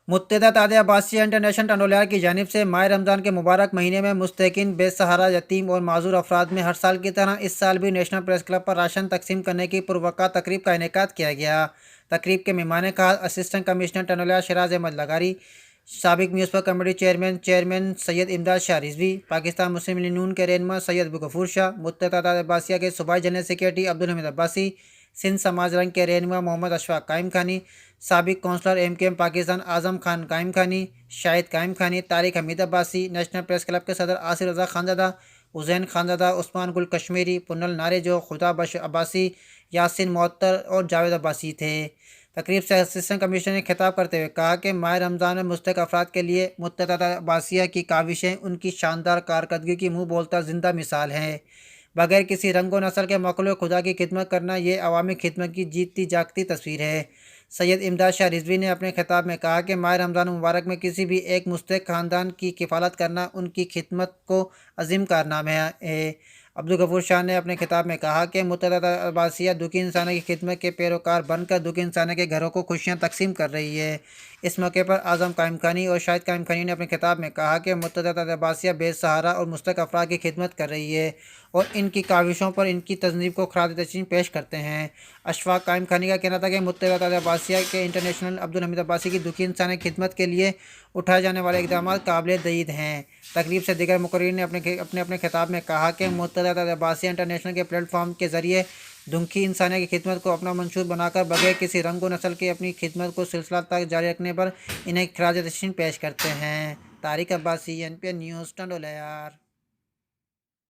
मुत्तहदा ताज़ा अब्बासिया इंटरनेशनल टंडोलियार की जानिब से माह रमज़ान के मुबारक महीने में मुस्तकीन बेसहारा यतीम और माजूर अफराद में हर साल की तरह इस साल भी नेशनल प्रेस क्लब पर राशन तकसीम करने की पुरवक़ा तकरीब का इनेकाद किया गया। तकरीब के मेहमान खास असिस्टेंट कमिश्नर टंडोलियार शराज अहमद लगारी, साबिक म्यूनसिपल कमेटी चेयरमैन सैयद इमदाद शाह रिजवी, पाकिस्तान मुस्लिम लीग नून के रहनुमा सैयद अबू गफूर शाह, मुत्तहदा ताज़ा अब्बासिया के सूबाई जनरल सेक्रेटरी अब्दुल हमीद अब्बासी, सिंध समाज रंग के रहनुमा मोहम्मद अशफाक कायम खानी, साबिक कौंसलर MKM पाकिस्तान आज़म खान कायम खानी, शाहिद कायम खानी, Tariq Hamid Abbasi, national press club के सदर आसिर रज़ा खानज़ादा, हुसैन खानज़ादा, उस्मान गुल कश्मीरी, पुन्नल नारेजो, खुदा बश अब्बासी, यासिन मुअत्तर और जावेद अब्बासी थे। तकरीब से असिस्टेंट कमिश्नर ने खिताब करते हुए कहा कि माह रमज़ान में मुस्तक अफराद के लिए मुत्तहदा अब्बासिया की काविशें उनकी शानदार कारकर्दगी की मुँह बोलता ज़िंदा मिसाल हैं। बगैर किसी रंग व नस्ल के मखलूक खुदा की खिदमत करना ये अवामी खिदमत की जीतती जागती तस्वीर है। सैयद इमदाद शाह रिजवी ने अपने खिताब में कहा कि माह रमज़ान मुबारक में किसी भी एक मुस्तक ख़ानदान की किफ़ालत करना उनकी खिदमत को अजीम कारनामा है। अब्दुल गफूर शाह ने अपने खिताब में कहा कि मुत्तहदा अब्बासिया दुखी इंसानों की खिदमत के पैरोकार बनकर दुखी इंसानों के घरों को खुशियाँ तकसीम कर रही है। इस मौके पर आज़म कायम खानी और शाहिद कायम खानी ने अपने खिताब में कहा कि मुत्तहदा अब्बासिया बेसहारा और मुस्तक अफराद की खिदमत कर रही है और इनकी काविशों पर इनकी तज़नीब को खराज तस्लीम पेश करते हैं। अशफाक कायम खानी का कहना था कि मुत्तहदा अब्बासिया के इंटरनेशनल अब्दुल हमीद अब्बासी की दुखी इंसानी खिदमत के लिए उठाए जाने वाले इक़दाम काबिल तईद हैं। तकरीब से दीगर मुकर्रीरीन ने अपने खिताब में कहा कि मुत्तहदा अब्बासिया इंटरनेशनल के प्लेटफॉर्म के ज़रिए दुखी इंसानियत की खिदमत को अपना मंशूर बनाकर बगैर किसी रंग व नस्ल की अपनी खिदमत को सिलसिला तक जारी रखने पर इन्हें खराज तस्लीम पेश करते हैं। Tariq Abbasi, NPN news, टंडोलियार।